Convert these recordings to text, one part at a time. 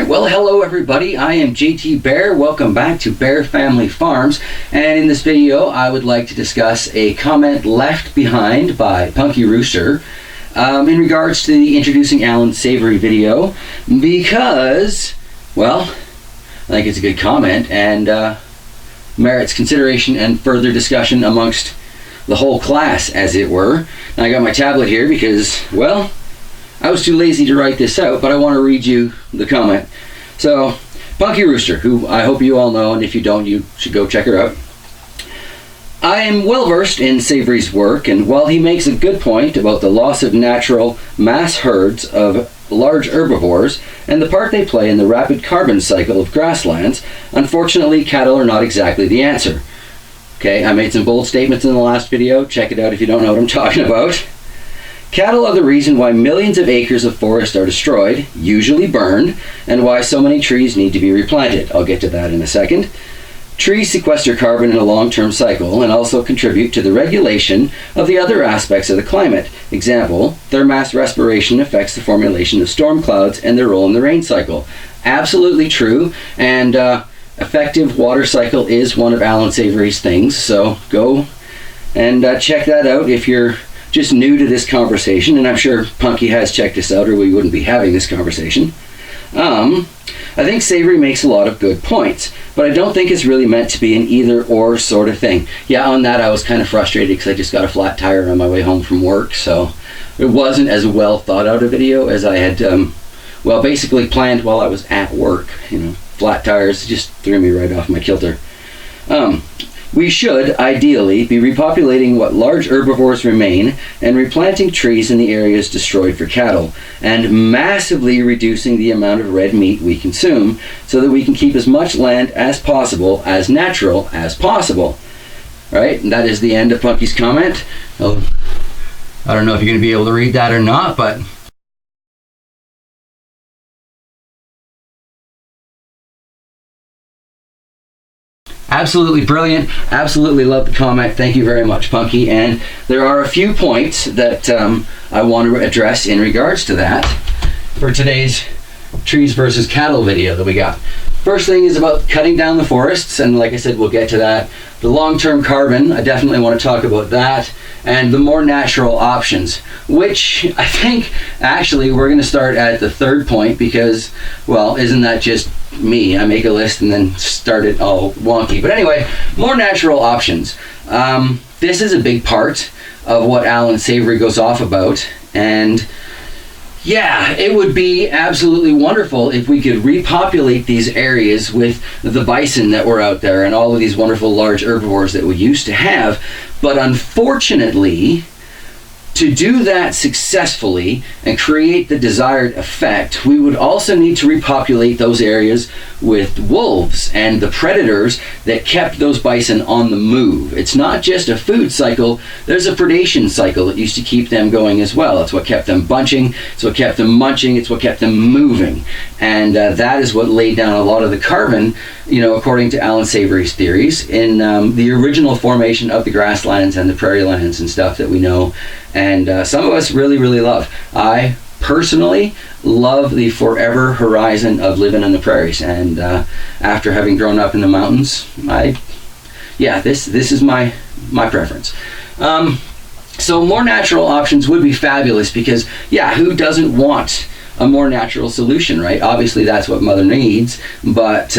Alright, well hello everybody, I am JT Bear. Welcome back to Bear Family Farms, and in this video I would like to discuss a comment left behind by Punky Rooster in regards to the introducing Allan Savory video, because, well, I think it's a good comment and merits consideration and further discussion amongst the whole class, as it were. And I got my tablet here because, well, I was too lazy to write this out, but I want to read you the comment. So, Punky Rooster, who I hope you all know, and if you don't, you should go check her out. I am well versed in Savory's work, and while he makes a good point about the loss of natural mass herds of large herbivores and the part they play in the rapid carbon cycle of grasslands, unfortunately cattle are not exactly the answer. Okay, I made some bold statements in the last video. Check it out if you don't know what I'm talking about. Cattle are the reason why millions of acres of forest are destroyed, usually burned, and why so many trees need to be replanted. I'll get to that in a second. Trees sequester carbon in a long-term cycle and also contribute to the regulation of the other aspects of the climate. Example, their mass respiration affects the formulation of storm clouds and their role in the rain cycle. Absolutely true, and effective water cycle is one of Allan Savory's things, so go and check that out if you're just new to this conversation, and I'm sure Punky has checked this out or we wouldn't be having this conversation. I think Savory makes a lot of good points, but I don't think it's really meant to be an either-or sort of thing. Yeah, on that I was kind of frustrated because I just got a flat tire on my way home from work, so it wasn't as well thought out a video as I had, well, basically planned while I was at work. You know, flat tires just threw me right off my kilter. We should, ideally, be repopulating what large herbivores remain and replanting trees in the areas destroyed for cattle, and massively reducing the amount of red meat we consume so that we can keep as much land as possible, as natural as possible. Right? And that is the end of Punky's comment. Oh, I don't know if you're going to be able to read that or not, but absolutely brilliant. Absolutely love the comment. Thank you very much, Punky. And there are a few points that I want to address in regards to that for today's trees versus cattle video that we got. First thing is about cutting down the forests, and like I said, we'll get to that. The long-term carbon, I definitely want to talk about that, and the more natural options, which I think actually we're going to start at the third point because, well, isn't that just me? I make a list and then start it all wonky. But anyway, more natural options. This is a big part of what Allan Savory goes off about, and yeah, it would be absolutely wonderful if we could repopulate these areas with the bison that were out there and all of these wonderful large herbivores that we used to have. But unfortunately, to do that successfully and create the desired effect, we would also need to repopulate those areas with wolves and the predators that kept those bison on the move. It's not just a food cycle, there's a predation cycle that used to keep them going as well. It's what kept them bunching, it's what kept them munching, it's what kept them moving. And that is what laid down a lot of the carbon, you know, according to Allan Savory's theories, in the original formation of the grasslands and the prairie lands and stuff that we know. And some of us really, really love. I personally love the forever horizon of living on the prairies. And after having grown up in the mountains, this is my preference. So more natural options would be fabulous because, yeah, who doesn't want a more natural solution, right? Obviously that's what Mother needs, but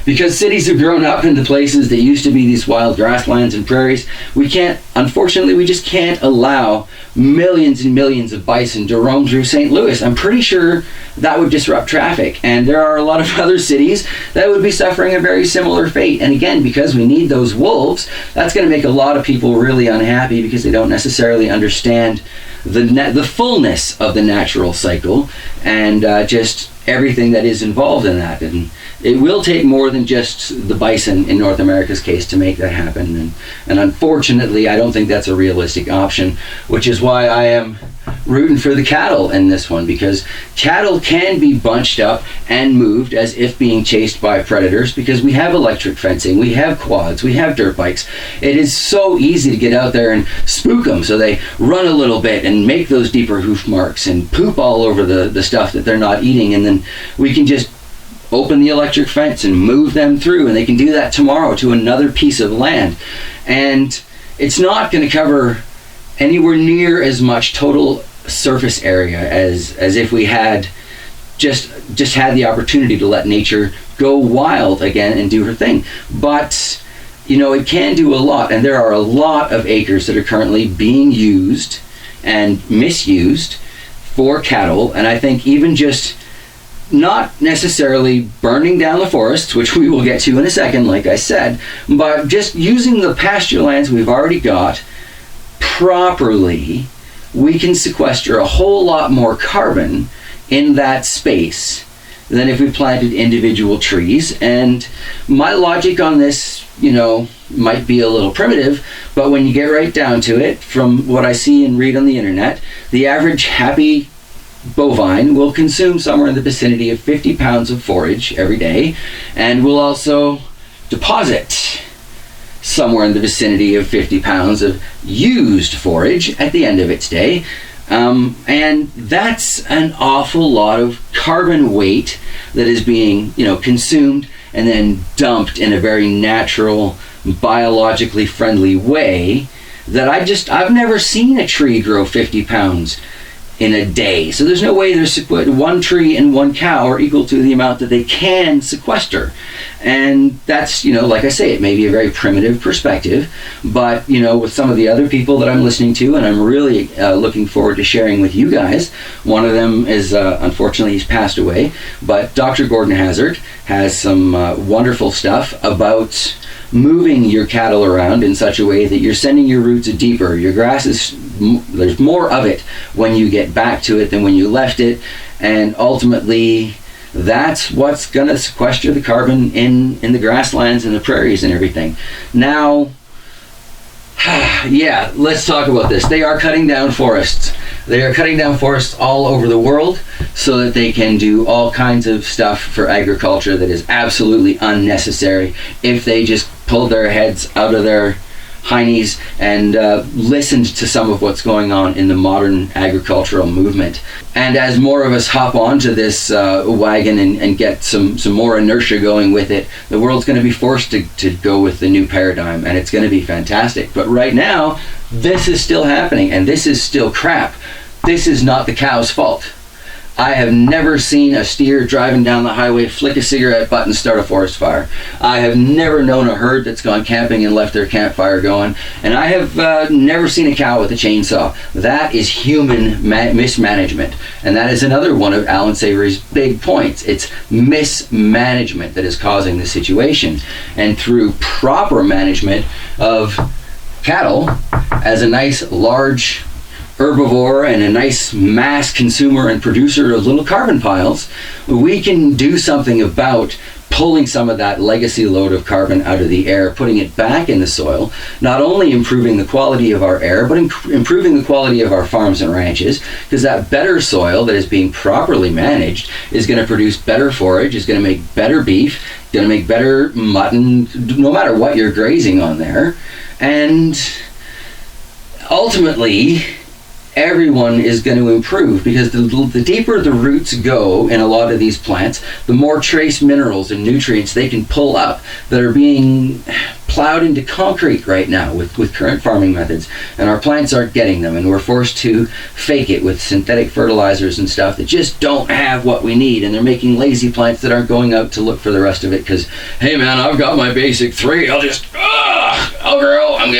because cities have grown up into places that used to be these wild grasslands and prairies, we can't, unfortunately, we just can't allow millions and millions of bison to roam through St. Louis. I'm pretty sure that would disrupt traffic, and there are a lot of other cities that would be suffering a very similar fate. And again, because we need those wolves, that's going to make a lot of people really unhappy because they don't necessarily understand the fullness of the natural cycle and just everything that is involved in that. And it will take more than just the bison in North America's case to make that happen. And unfortunately, I don't think that's a realistic option, which is why I am rooting for the cattle in this one, because cattle can be bunched up and moved as if being chased by predators, because we have electric fencing, we have quads, we have dirt bikes. It is so easy to get out there and spook them so they run a little bit and make those deeper hoof marks and poop all over the stuff that they're not eating, and then we can just open the electric fence and move them through, and they can do that tomorrow to another piece of land. And it's not going to cover anywhere near as much total surface area as if we had just had the opportunity to let nature go wild again and do her thing. But it can do a lot, and there are a lot of acres that are currently being used and misused for cattle. And I think even just not necessarily burning down the forests, which we will get to in a second, like I said, but just using the pasture lands we've already got properly, we can sequester a whole lot more carbon in that space than if we planted individual trees. And my logic on this, might be a little primitive, but when you get right down to it, from what I see and read on the internet, the average happy bovine will consume somewhere in the vicinity of 50 pounds of forage every day, and will also deposit somewhere in the vicinity of 50 pounds of used forage at the end of its day. And that's an awful lot of carbon weight that is being, consumed and then dumped in a very natural, biologically friendly way that I've never seen a tree grow 50 pounds in a day. So there's no way one tree and one cow are equal to the amount that they can sequester. And that's, like I say, it may be a very primitive perspective, but, with some of the other people that I'm listening to, and I'm really looking forward to sharing with you guys. One of them is, unfortunately, he's passed away, but Dr. Gordon Hazard has some wonderful stuff about moving your cattle around in such a way that you're sending your roots deeper. Your grass there's more of it when you get back to it than when you left it, and ultimately that's what's going to sequester the carbon in the grasslands and the prairies and everything. Now, yeah, let's talk about this. They are cutting down forests. They are cutting down forests all over the world so that they can do all kinds of stuff for agriculture that is absolutely unnecessary if they just pulled their heads out of their heinies and listened to some of what's going on in the modern agricultural movement. And as more of us hop onto this wagon and get some more inertia going with it, the world's going to be forced to go with the new paradigm, and it's going to be fantastic. But right now, this is still happening, and this is still crap. This is not the cow's fault. I have never seen a steer driving down the highway flick a cigarette butt and start a forest fire. I have never known a herd that's gone camping and left their campfire going. And I have never seen a cow with a chainsaw. That is human mismanagement. And that is another one of Allan Savory's big points. It's mismanagement that is causing the situation. And through proper management of cattle as a nice large herbivore and a nice mass consumer and producer of little carbon piles, we can do something about pulling some of that legacy load of carbon out of the air, putting it back in the soil, not only improving the quality of our air, but improving the quality of our farms and ranches, because that better soil that is being properly managed is going to produce better forage, is going to make better beef, going to make better mutton, no matter what you're grazing on there. And ultimately, everyone is going to improve, because the deeper the roots go in a lot of these plants, the more trace minerals and nutrients they can pull up that are being plowed into concrete right now with current farming methods. And our plants aren't getting them, and we're forced to fake it with synthetic fertilizers and stuff that just don't have what we need. And they're making lazy plants that aren't going out to look for the rest of it because, hey man, I've got my basic 3. I'll grow. I'm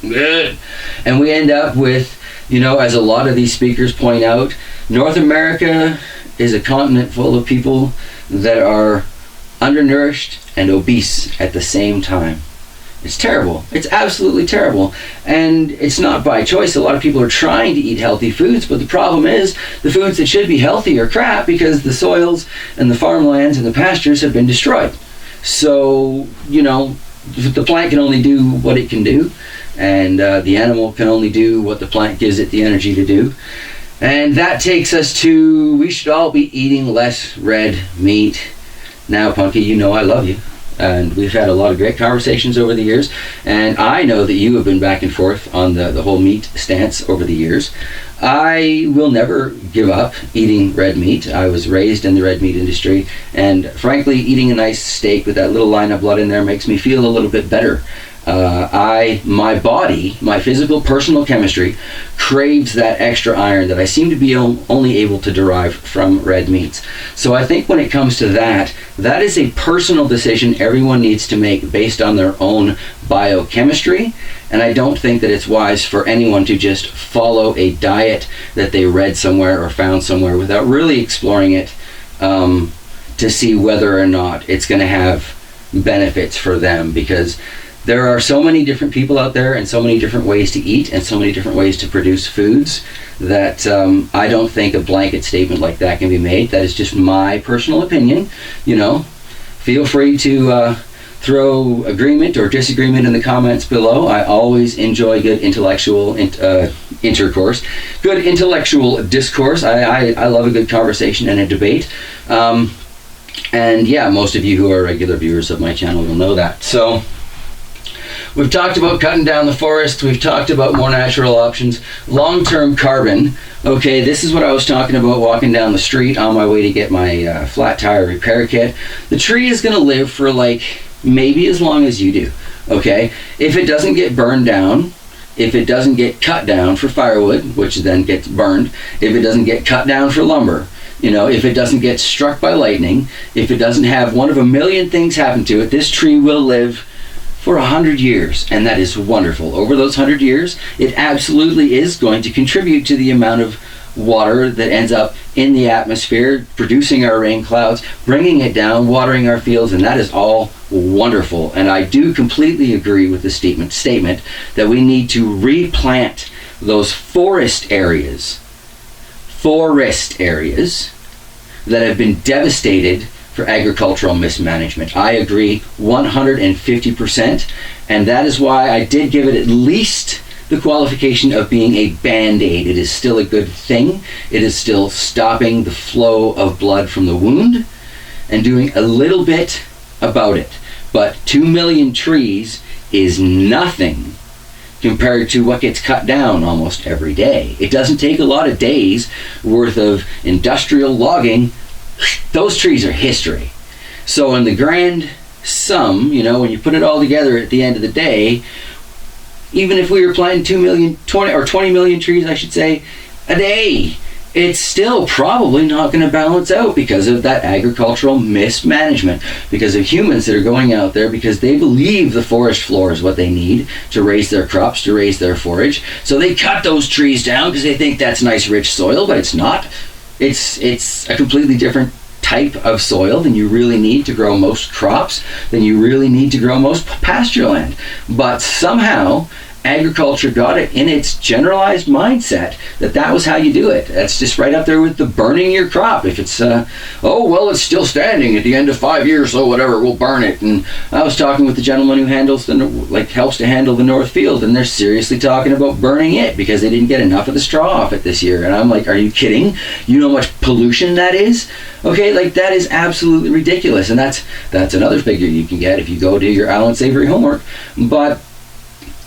good. And we end up with, as a lot of these speakers point out, North America is a continent full of people that are undernourished and obese at the same time. It's terrible. It's absolutely terrible. And it's not by choice. A lot of people are trying to eat healthy foods, but the problem is the foods that should be healthy are crap because the soils and the farmlands and the pastures have been destroyed. So, the plant can only do what it can do, and the animal can only do what the plant gives it the energy to do. And that takes us to, we should all be eating less red meat. Now, Punky, I love you. and we've had a lot of great conversations over the years, and I know that you have been back and forth on the whole meat stance over the years. I will never give up eating red meat. I was raised in the red meat industry, and frankly, eating a nice steak with that little line of blood in there makes me feel a little bit better. My body, my physical personal chemistry craves that extra iron that I seem to be only able to derive from red meats. So I think when it comes to that is a personal decision everyone needs to make based on their own biochemistry, and I don't think that it's wise for anyone to just follow a diet that they read somewhere or found somewhere without really exploring it to see whether or not it's going to have benefits for them, because there are so many different people out there and so many different ways to eat and so many different ways to produce foods that I don't think a blanket statement like that can be made. That is just my personal opinion. You know, feel free to throw agreement or disagreement in the comments below. I always enjoy good intellectual intercourse, good intellectual discourse. I love a good conversation and a debate. And yeah, most of you who are regular viewers of my channel will know that. So we've talked about cutting down the forest. We've talked about more natural options. Long-term carbon. Okay, this is what I was talking about walking down the street on my way to get my flat tire repair kit. The tree is going to live for like maybe as long as you do. Okay, if it doesn't get burned down, if it doesn't get cut down for firewood, which then gets burned, if it doesn't get cut down for lumber, you know, if it doesn't get struck by lightning, if it doesn't have one of a million things happen to it, this tree will live for 100 years, and that is wonderful. Over those 100 years, it absolutely is going to contribute to the amount of water that ends up in the atmosphere, producing our rain clouds, bringing it down, watering our fields, and that is all wonderful. And I do completely agree with the statement that we need to replant those forest areas that have been devastated for agricultural mismanagement. I agree 150%, and that is why I did give it at least the qualification of being a band-aid. It is still a good thing. It is still stopping the flow of blood from the wound and doing a little bit about it. But 2 million trees is nothing compared to what gets cut down almost every day. It doesn't take a lot of days worth of industrial logging. Those trees are history. So in the grand sum, you know, when you put it all together at the end of the day, even if we were planting 20 million trees, I should say, a day, it's still probably not going to balance out because of that agricultural mismanagement, because of humans that are going out there because they believe the forest floor is what they need to raise their crops, to raise their forage. So they cut those trees down because they think that's nice, rich soil, but it's not. It's a completely different type of soil than you really need to grow most crops, than you really need to grow most pasture land. But somehow agriculture got it in its generalized mindset that was how you do it. That's just right up there with the burning your crop. If it's oh well, it's still standing at the end of 5 years, so whatever, we'll burn it. And I was talking with the gentleman who handles helps to handle the North Field, and they're seriously talking about burning it because they didn't get enough of the straw off it this year. And I'm like, are you kidding? You know how much pollution that is? Okay, like that is absolutely ridiculous. And that's another figure you can get if you go do your Allan Savory homework. But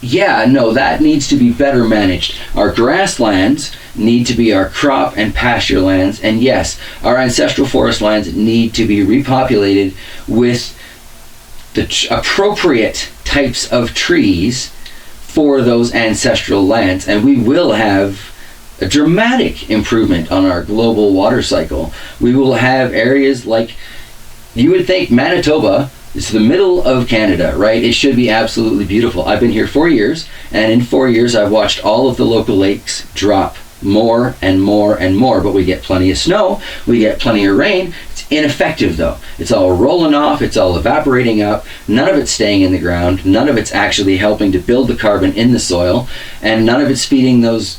yeah, no, that needs to be better managed. Our grasslands need to be our crop and pasture lands, and yes, our ancestral forest lands need to be repopulated with the appropriate types of trees for those ancestral lands, and we will have a dramatic improvement on our global water cycle. We will have areas like, you would think Manitoba, it's the middle of Canada, right? It should be absolutely beautiful. I've been here 4 years, and in 4 years I've watched all of the local lakes drop more and more and more, but we get plenty of snow, we get plenty of rain. It's ineffective though. It's all rolling off, it's all evaporating up, none of it's staying in the ground, none of it's actually helping to build the carbon in the soil, and none of it's feeding those,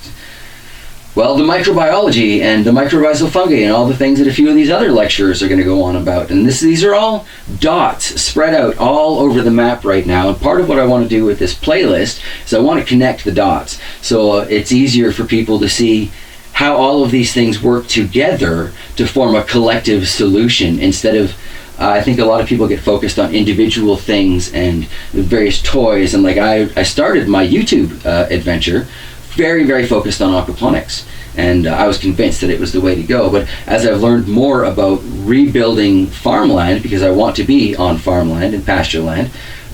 well, the microbiology and the mycorrhizal fungi and all the things that a few of these other lecturers are going to go on about. And these are all dots spread out all over the map right now. And part of what I want to do with this playlist is I want to connect the dots. So it's easier for people to see how all of these things work together to form a collective solution instead of I think a lot of people get focused on individual things and various toys, and like I started my YouTube adventure very, very focused on aquaponics, and I was convinced that it was the way to go. But as I've learned more about rebuilding farmland, because I want to be on farmland and pasture land,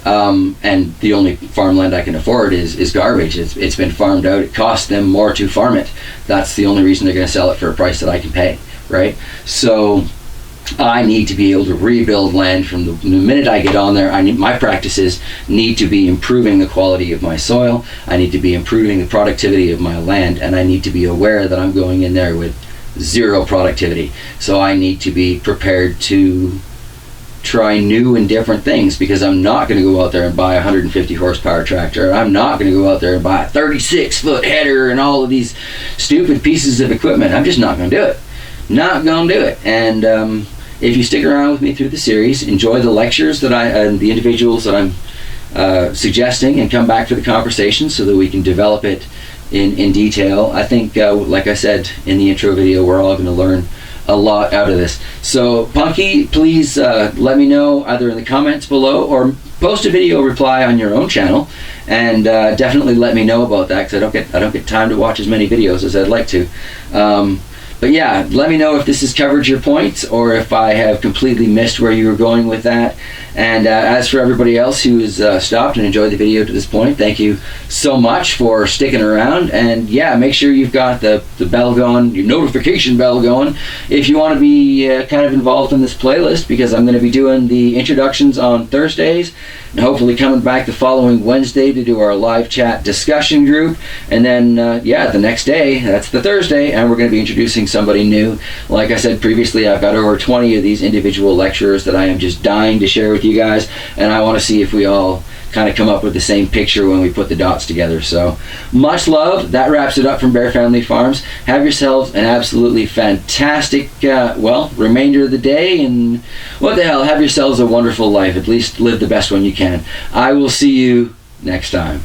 and the only farmland I can afford is garbage. It's been farmed out. It costs them more to farm it. That's the only reason they're going to sell it for a price that I can pay, right? So I need to be able to rebuild land from the minute I get on there. My practices need to be improving the quality of my soil. I need to be improving the productivity of my land, and I need to be aware that I'm going in there with zero productivity. So I need to be prepared to try new and different things, because I'm not going to go out there and buy a 150 horsepower tractor. I'm not going to go out there and buy a 36-foot header and all of these stupid pieces of equipment. I'm just not going to do it. Not going to do it. And if you stick around with me through the series, enjoy the lectures that and the individuals that I'm suggesting, and come back for the conversation so that we can develop it in detail. I think, like I said in the intro video, we're all going to learn a lot out of this. So Punky, please let me know either in the comments below or post a video reply on your own channel, and definitely let me know about that, because I don't get time to watch as many videos as I'd like to. But yeah, let me know if this has covered your points, or if I have completely missed where you were going with that. And as for everybody else who has stopped and enjoyed the video to this point, thank you so much for sticking around. And yeah, make sure you've got the bell going, your notification bell going, if you want to be kind of involved in this playlist, because I'm going to be doing the introductions on Thursdays, and hopefully coming back the following Wednesday to do our live chat discussion group. And then yeah, the next day, that's the Thursday, and we're going to be introducing somebody new. Like I said previously, I've got over 20 of these individual lecturers that I am just dying to share with you guys, and I want to see if we all kind of come up with the same picture when we put the dots together. So much love. That wraps it up from Bear Family Farms. Have yourselves an absolutely fantastic remainder of the day, and what the hell, have yourselves a wonderful life. At least live the best one you can. I will see you next time.